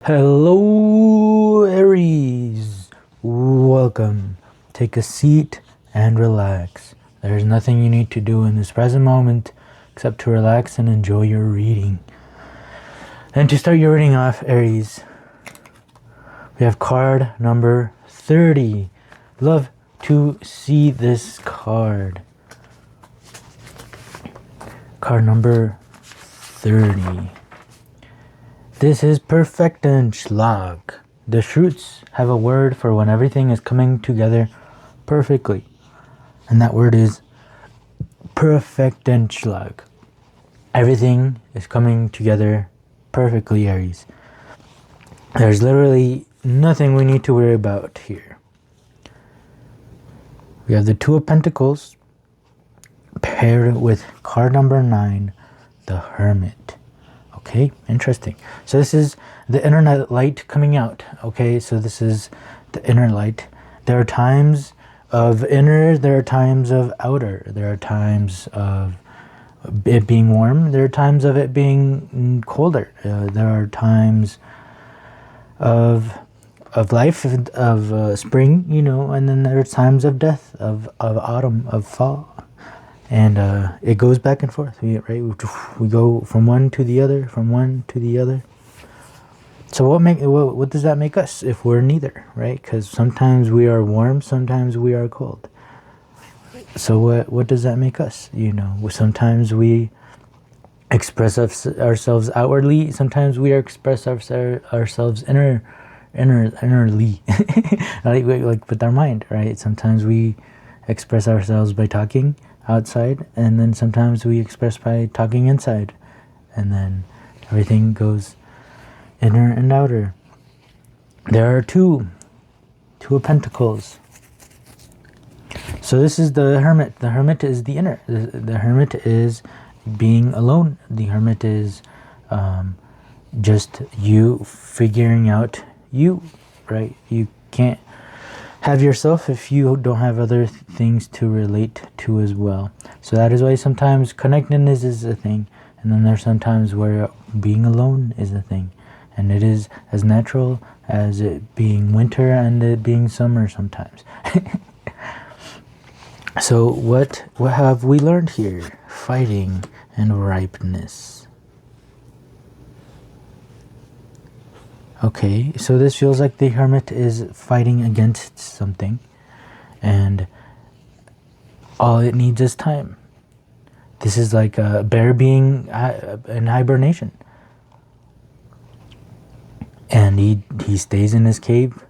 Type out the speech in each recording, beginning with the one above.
Hello, Aries. Welcome. Take a seat and relax. There's nothing you need to do in this present moment except to relax and enjoy your reading. And to start your reading off, Aries, we have card number 30. Love to see this card. Card number 30. This is Perfektenschlag. The Schrutes have a word for when everything is coming together perfectly. And that word is Perfektenschlag. Everything is coming together perfectly, Aries. There's literally nothing we need to worry about here. We have the Two of Pentacles paired with card number 9, the Hermit. Okay, interesting. So this is the inner light coming out. Okay, so this is the inner light. There are times of inner, there are times of outer. There are times of it being warm. There are times of it being colder. There are times of life, of spring, you know, and then there are times of death, of autumn, of fall. And it goes back and forth, right? We go from one to the other, from one to the other. So what does that make us if we're neither, right? Because sometimes we are warm, sometimes we are cold. So what does that make us? You know, sometimes we express ourselves outwardly, sometimes we express ourselves innerly, like with our mind, right? Sometimes we express ourselves by talking outside, and then sometimes we express by talking inside, and then everything goes inner and outer. There are two of Pentacles. So this is the Hermit. The Hermit is the inner. The Hermit is being alone. The Hermit is just you figuring out you, right? You can't have yourself if you don't have other things to relate to as well. So that is why sometimes connectedness is a thing, and then there's sometimes where being alone is a thing, and it is as natural as it being winter and it being summer sometimes. So what have we learned here? Fighting and ripeness. Okay, so this feels like the Hermit is fighting against something, and all it needs is time. This is like a bear being in hibernation, and he stays in his cave.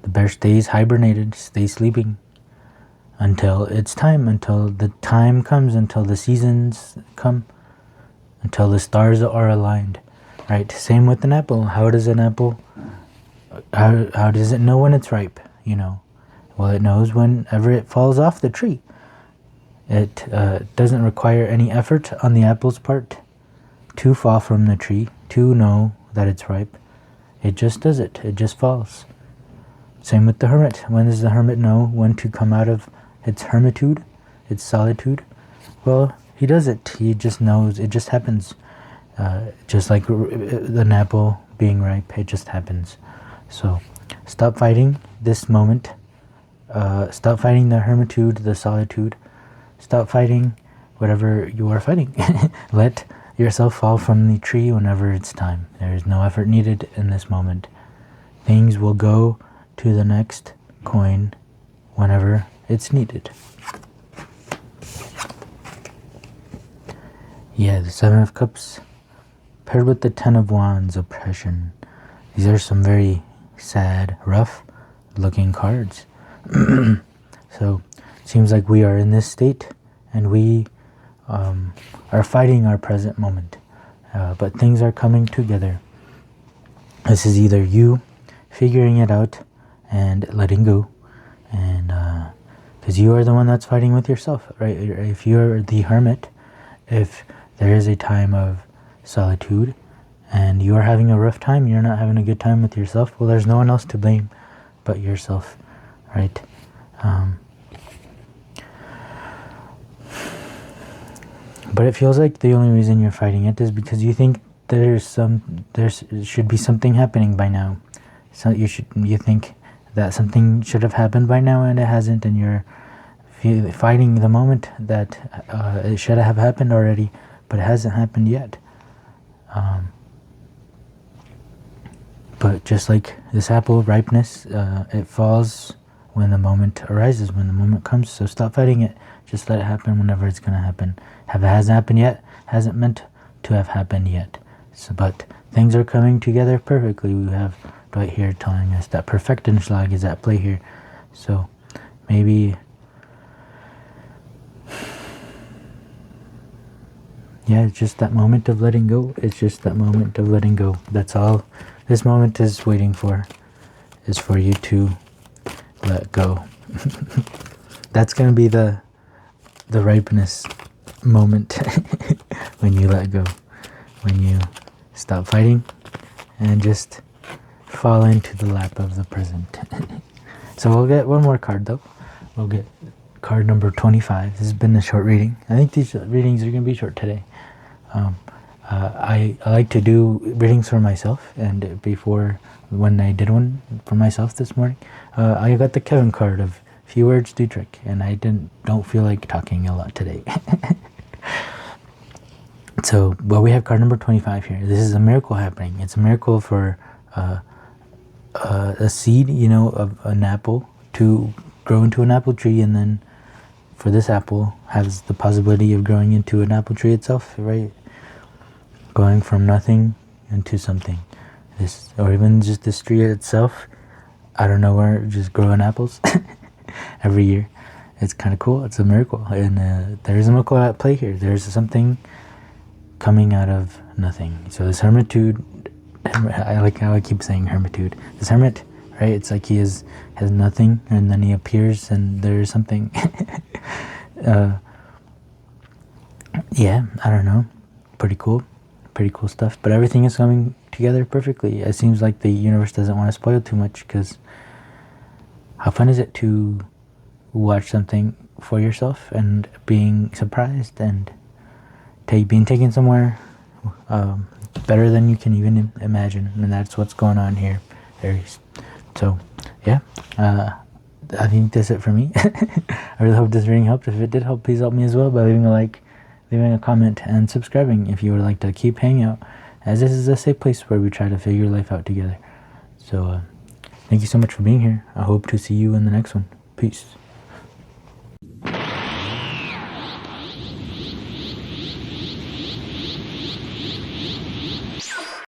The bear stays hibernated, stays sleeping until it's time, until the time comes, until the seasons come, until the stars are aligned. Right, same with an apple. How does an apple, how does it know when it's ripe, you know? Well, it knows whenever it falls off the tree. It doesn't require any effort on the apple's part to fall from the tree, to know that it's ripe. It just does it. It just falls. Same with the Hermit. When does the Hermit know when to come out of its hermitude, its solitude? Well, he does it. He just knows. It just happens. Just like an apple being ripe, it just happens. So stop fighting this moment. Stop fighting the hermitude, the solitude. Stop fighting whatever you are fighting. Let yourself fall from the tree whenever it's time. There is no effort needed in this moment. Things will go to the next coin whenever it's needed. Yeah, the Seven of Cups paired with the Ten of Wands, oppression. These are some very sad, rough looking cards. So it seems like we are in this state and we are fighting our present moment. But things are coming together. This is either you figuring it out and letting go, and because you are the one that's fighting with yourself, right? If you're the Hermit, if there is a time of solitude and you are having a rough time, you're not having a good time with yourself, well, there's no one else to blame but yourself, right? But it feels like the only reason you're fighting it is because you think there should be something happening by now. So you think that something should have happened by now and it hasn't, and you're fighting the moment that it should have happened already, but it hasn't happened yet. But just like this apple ripeness, it falls when the moment arises, when the moment comes. So stop fighting it. Just let it happen whenever it's going to happen. If it hasn't happened yet, hasn't meant to have happened yet. So, but things are coming together perfectly. We have Dwight here telling us that Perfektenschlag is at play here. So maybe, yeah, it's just that moment of letting go. It's just that moment of letting go. That's all this moment is waiting for, is for you to let go. That's going to be the ripeness moment when you let go, when you stop fighting and just fall into the lap of the present. So we'll get one more card though. We'll get card number 25. This has been a short reading. I think these readings are going to be short today. I like to do readings for myself, and before, when I did one for myself this morning, I got the Kevin card of few words do trick, and I don't feel like talking a lot today. So, well, we have card number 25 here. This is a miracle happening. It's a miracle for a seed, you know, of an apple to grow into an apple tree, and then for this apple has the possibility of growing into an apple tree itself, right? Going from nothing into something. This, or even just this tree itself, I don't know where, just growing apples every year. It's kind of cool. It's a miracle, and there is a miracle at play here. There's something coming out of nothing. So this hermitude, I like how I keep saying hermitude. This hermit, right? It's like he has nothing, and then he appears, and there's something. Yeah, I don't know. Pretty cool stuff. But everything is coming together perfectly. It seems like the universe doesn't want to spoil too much, because how fun is it to watch something for yourself and being surprised and being taken somewhere better than you can even imagine. And that's what's going on here, Aries. So yeah, I think that's it for me. I really hope this reading helped. If it did help, please help me as well by leaving a like, leaving a comment, and subscribing if you would like to keep hanging out, as this is a safe place where we try to figure life out together. So thank you so much for being here. I hope to see you in the next one. Peace.